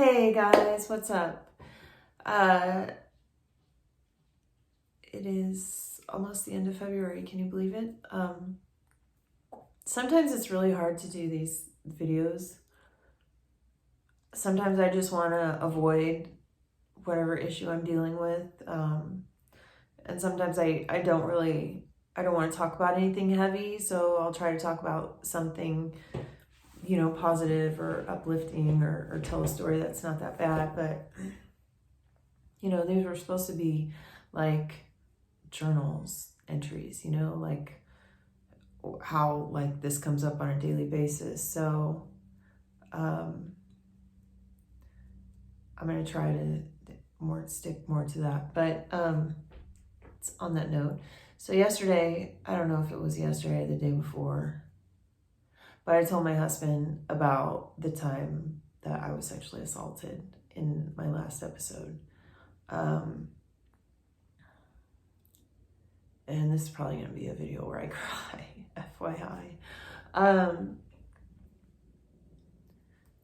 Hey guys, what's up? It is almost the end of February. Can you believe it? Sometimes it's really hard to do these videos. Sometimes I just want to avoid whatever issue I'm dealing with. And sometimes I don't want to talk about anything heavy. So I'll try to talk about something, positive or uplifting or tell a story that's not that bad. But, these were supposed to be like journals entries, like how like this comes up on a daily basis. So I'm going to try to stick more to that. But it's on that note. So yesterday, I don't know if it was yesterday or the day before, but I told my husband about the time that I was sexually assaulted in my last episode. And this is probably going to be a video where I cry, FYI.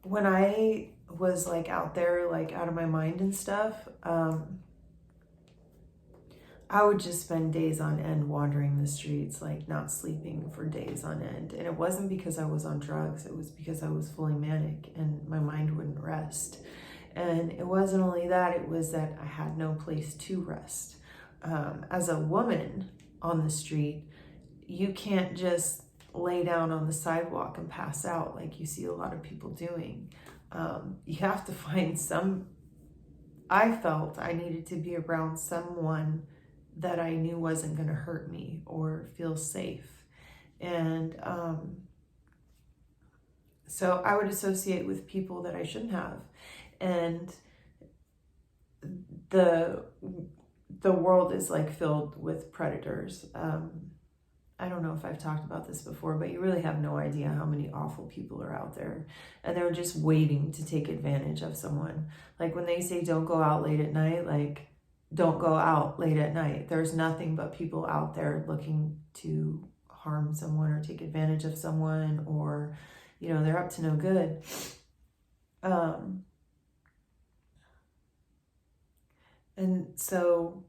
When I was like out there, like out of my mind and stuff, I would just spend days on end wandering the streets, like not sleeping for days on end. And it wasn't because I was on drugs. It was because I was fully manic and my mind wouldn't rest. And it wasn't only that, it was that I had no place to rest. As a woman on the street, you can't just lay down on the sidewalk and pass out like you see a lot of people doing. You have to find I felt I needed to be around someone that I knew wasn't going to hurt me or feel safe. And so I would associate with people that I shouldn't have. And the world is like filled with predators. I don't know if I've talked about this before, but you really have no idea how many awful people are out there. And they're just waiting to take advantage of someone. Like when they say don't go out late at night, like don't go out late at night. There's nothing but people out there looking to harm someone or take advantage of someone, or, they're up to no good. And so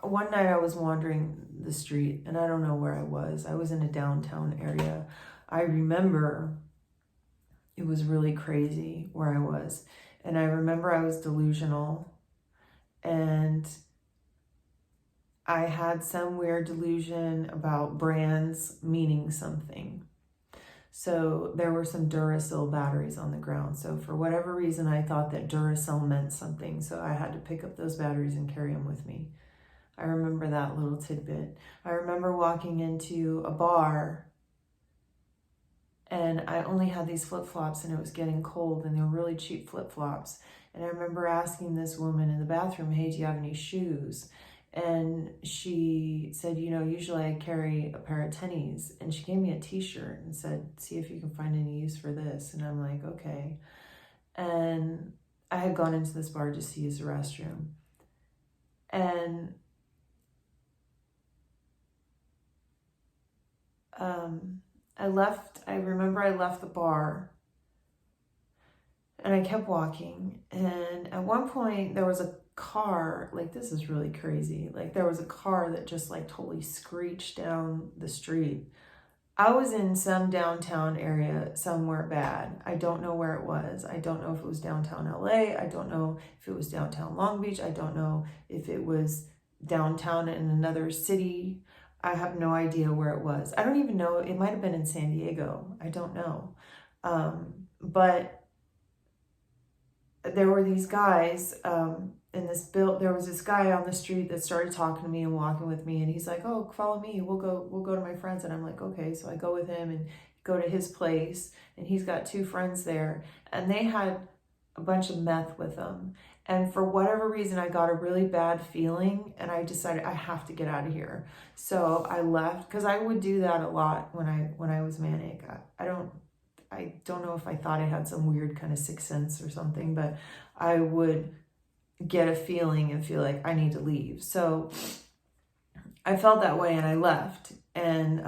one night I was wandering the street and I don't know where I was. I was in a downtown area. I remember it was really crazy where I was. And I remember I was delusional and I had some weird delusion about brands meaning something. So there were some Duracell batteries on the ground. So for whatever reason, I thought that Duracell meant something. So I had to pick up those batteries and carry them with me. I remember that little tidbit. I remember walking into a bar and I only had these flip-flops and it was getting cold and they were really cheap flip-flops. And I remember asking this woman in the bathroom, hey, do you have any shoes? And she said, usually I carry a pair of tennies. And she gave me a t-shirt and said, see if you can find any use for this. And I'm like, okay. And I had gone into this bar just to use the restroom. And I remember I left the bar and I kept walking. And at one point there was a car, like this is really crazy. Like there was a car that just like totally screeched down the street. I was in some downtown area somewhere bad. I don't know where it was. I don't know if it was downtown LA. I don't know if it was downtown Long Beach. I don't know if it was downtown in another city. I have no idea where it was. I don't even know. It might have been in San Diego. I don't know. But there were these guys in this there was this guy on the street that started talking to me and walking with me. And he's like, oh, follow me. We'll go to my friends. And I'm like, okay. So I go with him and go to his place. And he's got two friends there. And they had a bunch of meth with them. And for whatever reason, I got a really bad feeling and I decided I have to get out of here. So I left because I would do that a lot when I was manic. I don't know if I thought I had some weird kind of sixth sense or something, but I would get a feeling and feel like I need to leave. So I felt that way and I left. And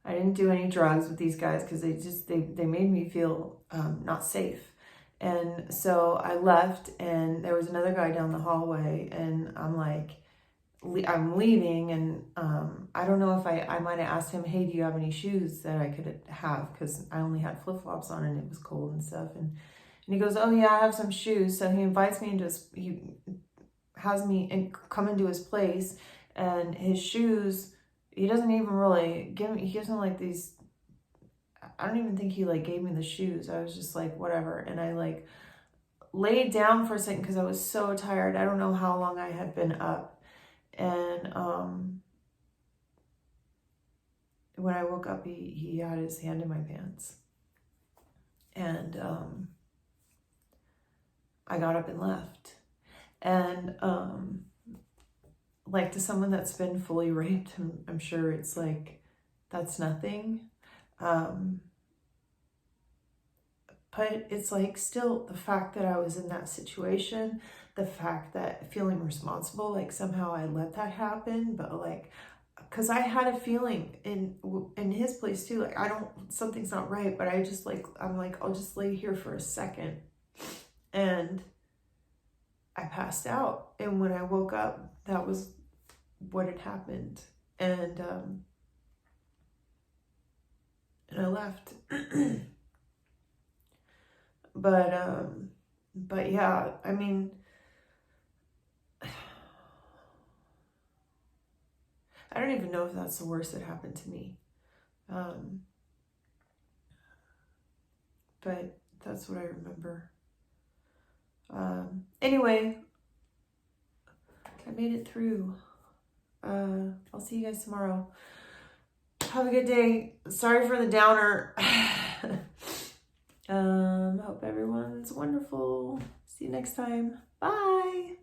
I didn't do any drugs with these guys because they made me feel not safe. And so I left, and there was another guy down the hallway, and I'm like, I'm leaving, and I don't know if I might have asked him, hey, do you have any shoes that I could have? Because I only had flip-flops on, and it was cold and stuff. And he goes, oh yeah, I have some shoes. So he invites me into he has me come into his place, and his shoes, he doesn't even really give me, he gives me like these, I don't even think he like gave me the shoes. I was just like, whatever. And I like laid down for a second because I was so tired. I don't know how long I had been up. And when I woke up, he had his hand in my pants. And I got up and left. And like, to someone that's been fully raped, I'm sure it's like, that's nothing. But it's like, still, the fact that I was in that situation, the fact that feeling responsible, like somehow I let that happen, but like, because I had a feeling in his place too, like something's not right, but I'm like, I'll just lay here for a second. And I passed out. And when I woke up, that was what had happened. And I left. But yeah, I mean, I don't even know if that's the worst that happened to me. But that's what I remember. Anyway, I made it through. I'll see you guys tomorrow. Have a good day. Sorry for the downer. Hope everyone's wonderful. See you next time. Bye.